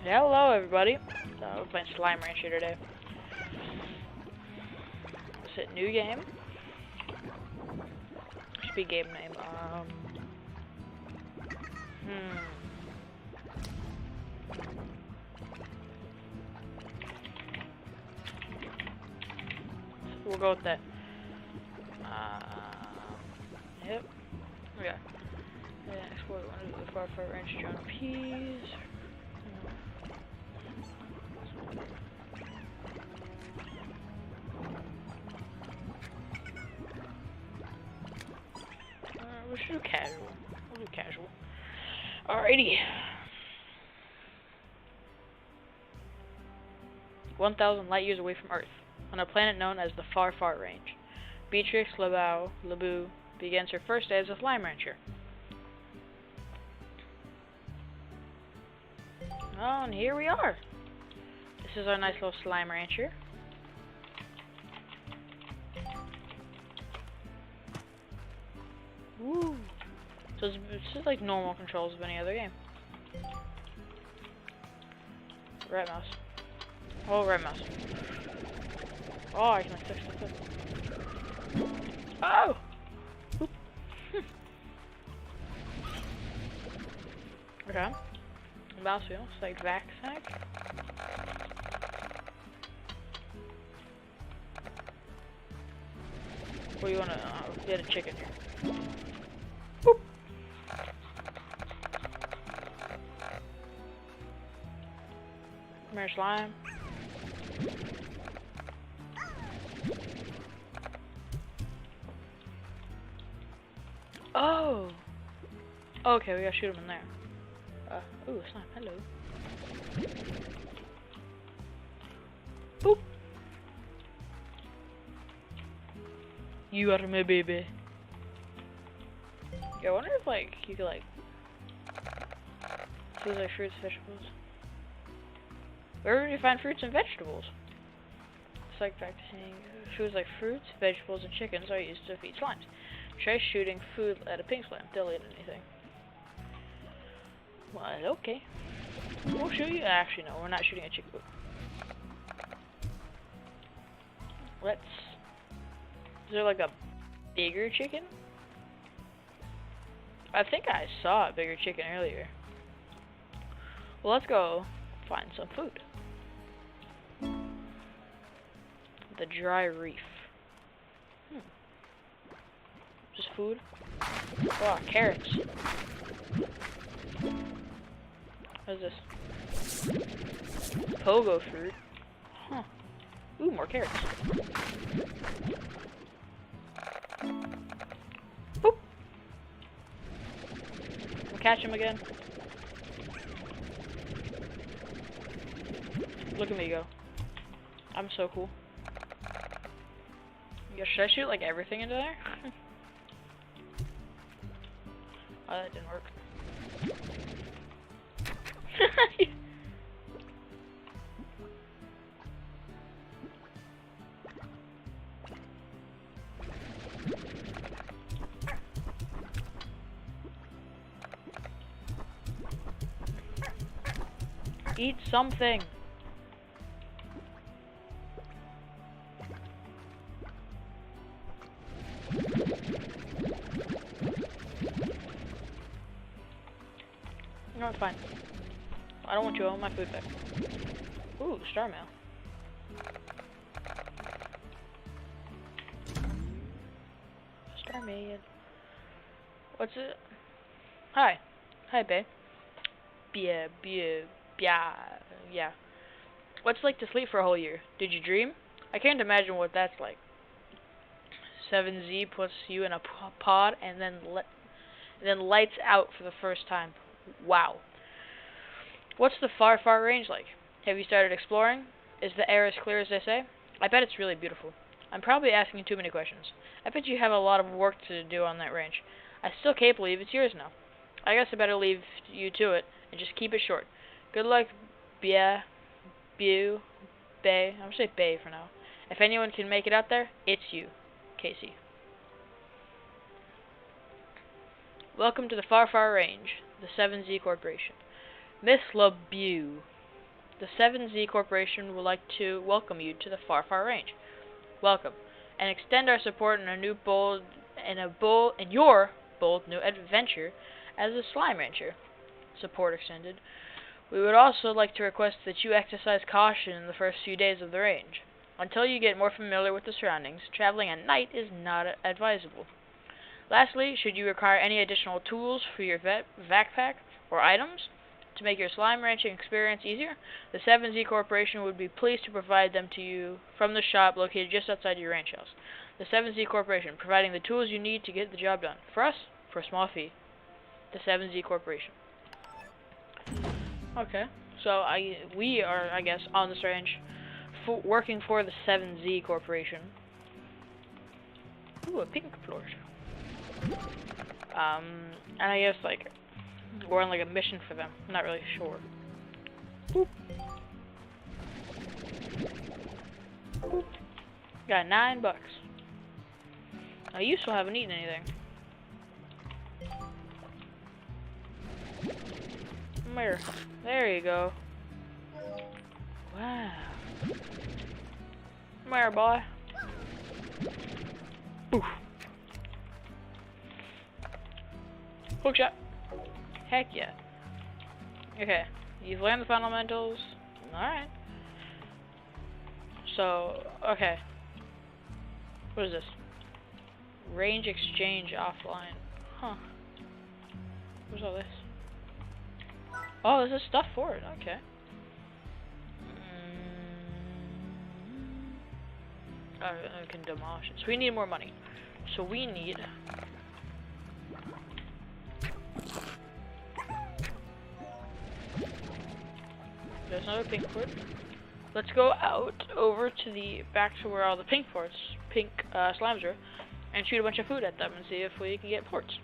Hello, everybody. We're playing Slime Rancher today. Let's hit new game. Should be game name. We'll go with that. Yep. Yeah. Explore the far ranch. John Peas. We should do casual. We'll do casual. Alrighty. 1,000 light years away from Earth, on a planet known as the Far Far Range, Beatrix LeBeau begins her first day as a slime rancher. Oh, and here we are. This is our nice little slime rancher. Woo! So it's just like normal controls of any other game. Right mouse. Oh, right mouse. Oh, I can like touch the clip. Oh! Okay. Mouse wheel. It's like vaccine. Or you wanna get a chicken here? Boop. Come here, slime. Oh! Okay, we gotta shoot him in there. Ooh, slime, hello. Boop! You are my baby. Yeah, I wonder if, like, you could, like... Foods like fruits, vegetables. Where would you find fruits and vegetables? It's like practicing foods like fruits, vegetables, and chickens are used to feed slimes. Try shooting food at a pink slime. They'll eat anything. Well, okay. We'll shoot you. Actually, no, we're not shooting a chicken. Let's. Is there like a bigger chicken? I think I saw a bigger chicken earlier. Well, let's go find some food. The dry reef. Just food. Oh, carrots. What is this? Pogo fruit. Huh. Ooh, more carrots. Boop. We'll catch him again. Look at me go. I'm so cool. Yeah, should I shoot like everything into there? Oh, that didn't work. Eat something. No, it's fine. I don't want you. I want my food back. Ooh, star mail. Star mail. What's it? Hi. Hi, babe. Yeah. What's it like to sleep for a whole year? Did you dream? I can't imagine what that's like. 7Z puts you in a pod and then lights out for the first time. Wow. What's the Far Far Range like? Have you started exploring? Is the air as clear as they say? I bet it's really beautiful. I'm probably asking too many questions. I bet you have a lot of work to do on that range. I still can't believe it's yours now. I guess I better leave you to it and just keep it short. Good luck, Bay. I'm gonna say Bay for now. If anyone can make it out there, it's you, Casey. Welcome to the Far Far Range, the 7Z Corporation. Miss LeBeau. The 7Z Corporation would like to welcome you to the Far Far Range. Welcome, and extend our support in your bold new adventure as a slime rancher. Support extended. We would also like to request that you exercise caution in the first few days of the range. Until you get more familiar with the surroundings, traveling at night is not advisable. Lastly, should you require any additional tools for your backpack or items to make your slime ranching experience easier, the 7Z Corporation would be pleased to provide them to you from the shop located just outside your ranch house. The 7Z Corporation, providing the tools you need to get the job done. For us, for a small fee. The 7Z Corporation. Okay, so we are, I guess, on this range, working for the 7Z Corporation. Ooh, a pink flourish. And I guess, like, we're on, like, a mission for them. I'm not really sure. Boop. Boop. Got $9. Now, you still haven't eaten anything. There you go. Wow. Come here, boy. Oof. Hook shot. Heck yeah. Okay. You've learned the fundamentals. Alright. So, okay. What is this? Range exchange offline. Huh. What's all this? Oh, this is stuff for it. Okay. I can demolish it. So we need more money. So we need... There's another pink port. Let's go out over to the back to where all the pink slimes are, and shoot a bunch of food at them and see if we can get ports.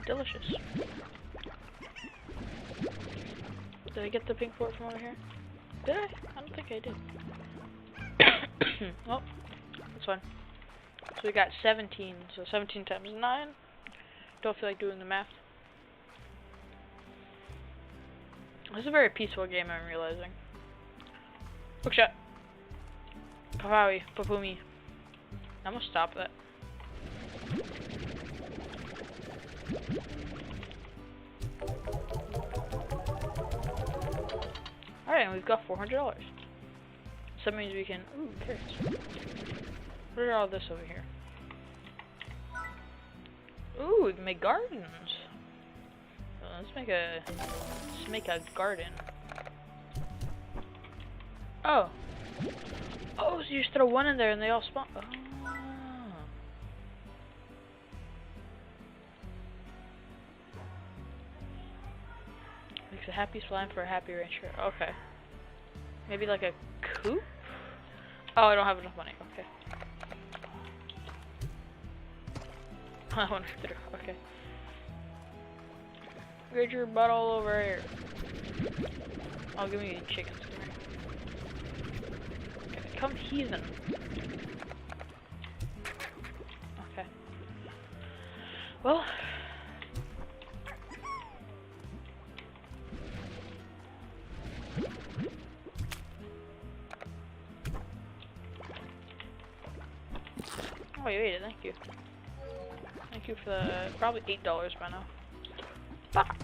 Delicious. Did I get the pink port from over here? Did I? I don't think I did. Oh, that's fine. So we got 17. So 17 times 9. Don't feel like doing the math. This is a very peaceful game, I'm realizing. Hookshot. Kawaii. Papumi. I'm gonna stop that. Alright, and we've got $400. So that means we can... Ooh, carrots. What are all this over here? Ooh, we can make gardens. Let's make a garden. Oh. Oh, so you just throw one in there and they all spawn. Oh. Makes a happy slime for a happy rancher. Okay. Maybe like a coop? Oh, I don't have enough money. Okay. I went through. Okay. Get your butt all over here. Oh, give me chickens. Okay, come heathen. Okay. Well. Oh, you ate it. Thank you. Thank you for the probably $8 by now. Fuck.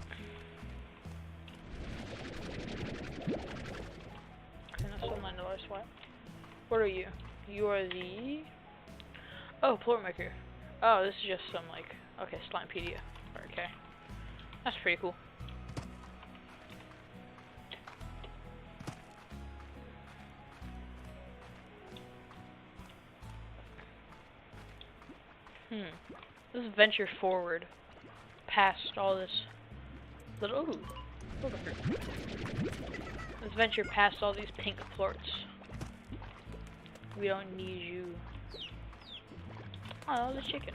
Okay, that's still $9. What are you? You are the... Oh, plort maker. Oh, this is just some like... Okay, Slimepedia. Okay. That's pretty cool. Let's venture forward past all this little. Ooh, look at her. Let's venture past all these pink plorts. We don't need you. Oh, the chicken.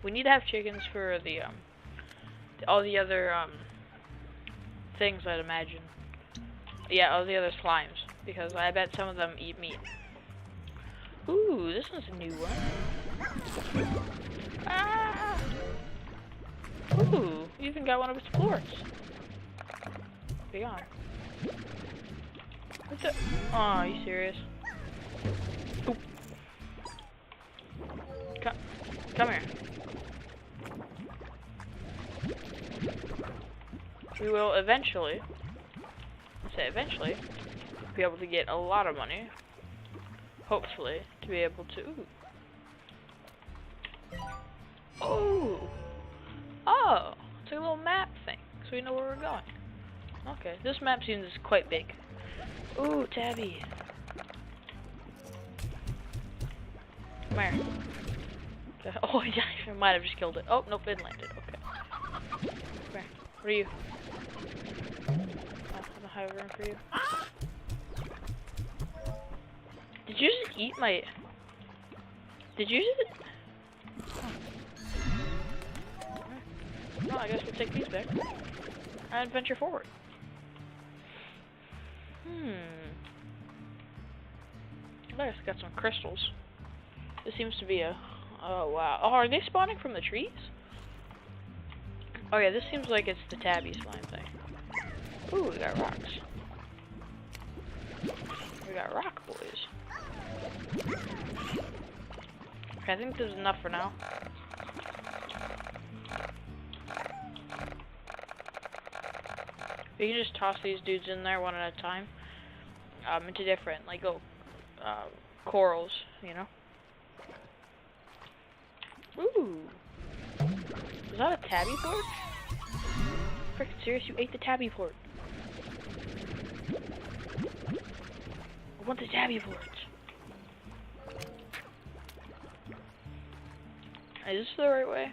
We need to have chickens for the all the other things, I'd imagine. Yeah, all the other slimes, because I bet some of them eat meat. Ooh, this one's a new one. Ah! Ooh, you even got one of its plorts. Be on. What's it? Oh, are you serious? Oop. Come here. We will eventually, be able to get a lot of money. Hopefully, to be able to. Ooh. Oh, it's a little map thing, so we know where we're going. Okay, this map seems quite big. Ooh, Tabby. Come here. Oh, yeah, I might have just killed it. Oh, nope, it landed. Okay. Come here. What are you? I don't have room for you. Did you just eat my... Did you just... Well, I guess we'll take these back. And venture forward. I guess got some crystals. This seems to be a... Oh, wow. Oh, are they spawning from the trees? Oh, yeah, this seems like it's the tabby slime thing. Ooh, we got rocks. We got rock boys. Okay, I think this is enough for now. We can just toss these dudes in there one at a time. Into different, like, corals, you know? Ooh. Is that a tabby port? Frickin' serious, you ate the tabby port. I want the tabby port. Is this the right way?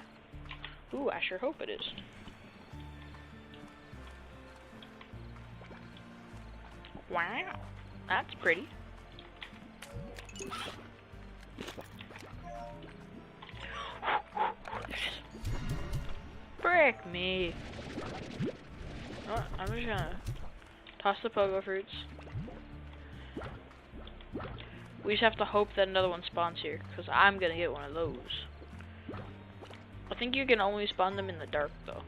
Ooh, I sure hope it is. Wow, that's pretty. Frick me. Oh, I'm just gonna toss the pogo fruits. We just have to hope that another one spawns here, because I'm gonna get one of those. I think you can only spawn them in the dark, though.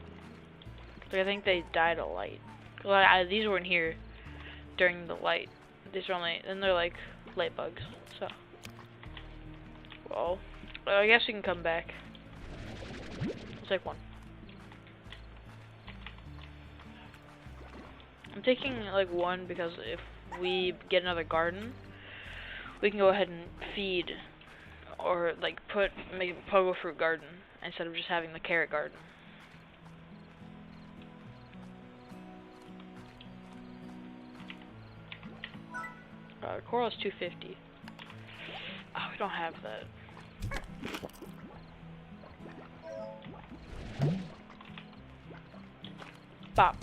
Like, I think they died of light. Well, these weren't here during the light. These are only, and they're like light bugs. So, well, I guess we can come back. Let's take one. I'm taking like one because if we get another garden, we can go ahead and feed, or like make a pogo fruit garden instead of just having the carrot garden. Coral is 250. Oh, we don't have that. Bop.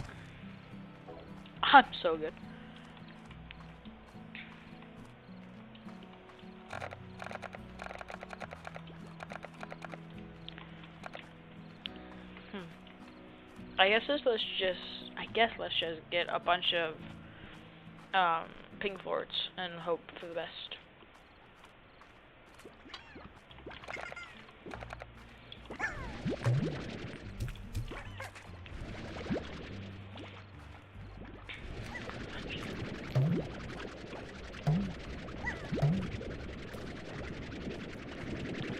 I'm so good. I guess let's just get a bunch of pink plorts and hope for the best.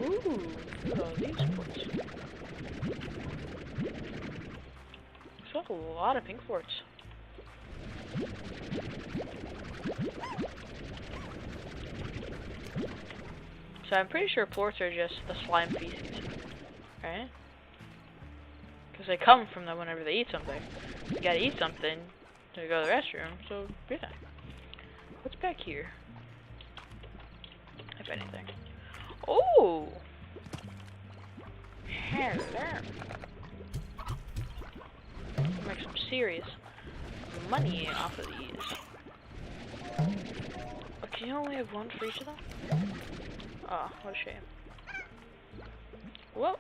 Ooh, look at all these plorts. There's a lot of pink plorts. So I'm pretty sure plorts are just the slime feces, right? Because they come from them whenever they eat something. You gotta eat something to go to the restroom, so yeah. What's back here? If anything. Oh! Hello. Make some serious money off of these. But can you only have one for each of them? Oh, what a shame. Well,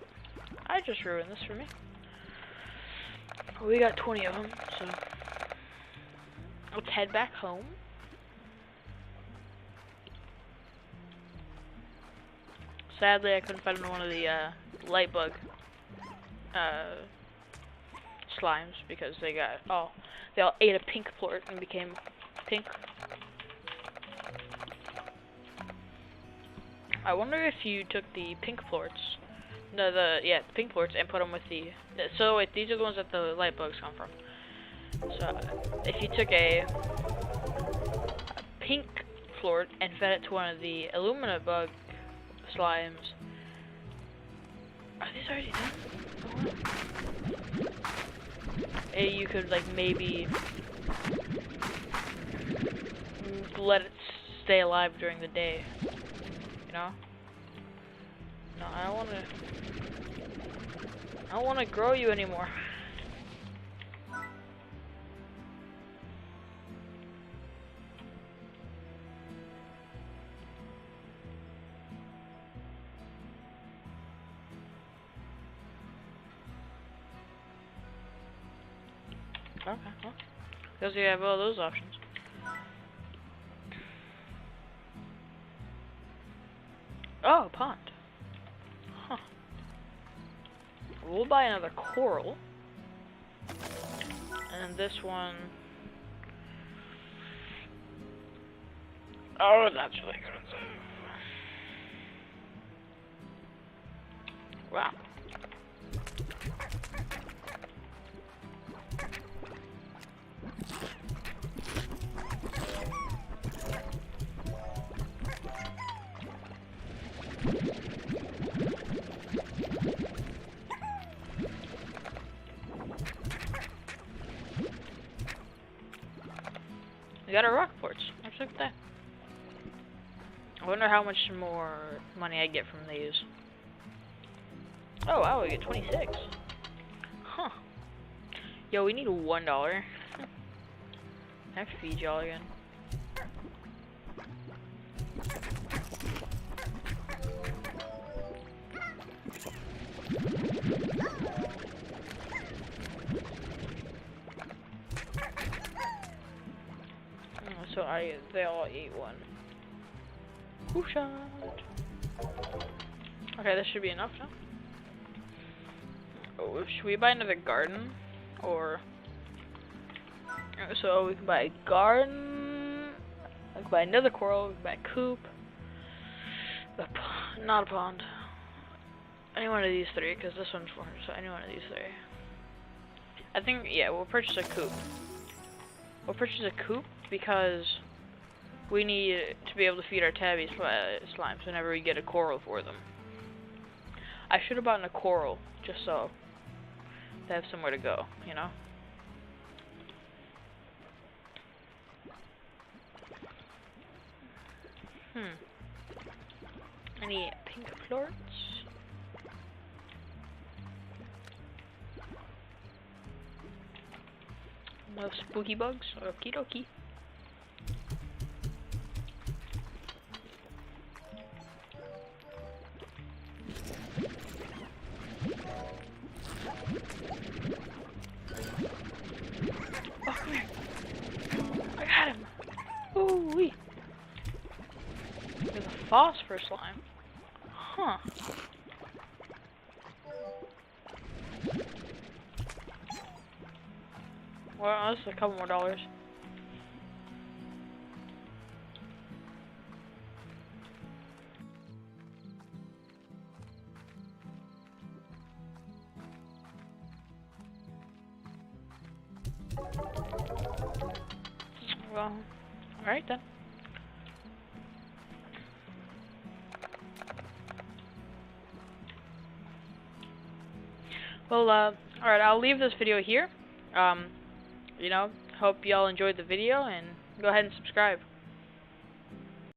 I just ruined this for me. We got 20 of them, so let's head back home. Sadly, I couldn't find one of the light bug slimes because they all ate a pink plort and became pink. I wonder if you took the pink plorts, the pink plorts, and put them with so wait, these are the ones that the light bugs come from. So if you took a pink plort and fed it to one of the Illumina bug slimes. Are these already done? You could like maybe let it stay alive during the day. You know? No, I don't wanna grow you anymore. Okay, well, because you have all those options. Oh, a pond. Huh. We'll buy another coral. And this one... Oh, that's really expensive. Wow. We got our rock ports. Let's look at that. I wonder how much more money I get from these. Oh wow, we get 26. Huh. Yo, we need $1. I have to feed y'all again. So they all eat one. Who shot? Okay, this should be enough now. Oh, should we buy another garden? Or so we can buy a garden. We can buy another coral. We can buy a coop. Not a pond. Any one of these three, because this one's 400. So any one of these three. I think we'll purchase a coop. We'll purchase a coop because we need to be able to feed our tabby slimes whenever we get a coral for them. I should have bought a coral just so they have somewhere to go, you know? Any pink plorts? No spooky bugs? Okie dokie. Oh, come here. I got him. Ooh-wee. There's a phosphor slime. Huh. Well, that's a couple more dollars. Well, alright then. Well, alright, I'll leave this video here. You know, hope y'all enjoyed the video, and go ahead and subscribe.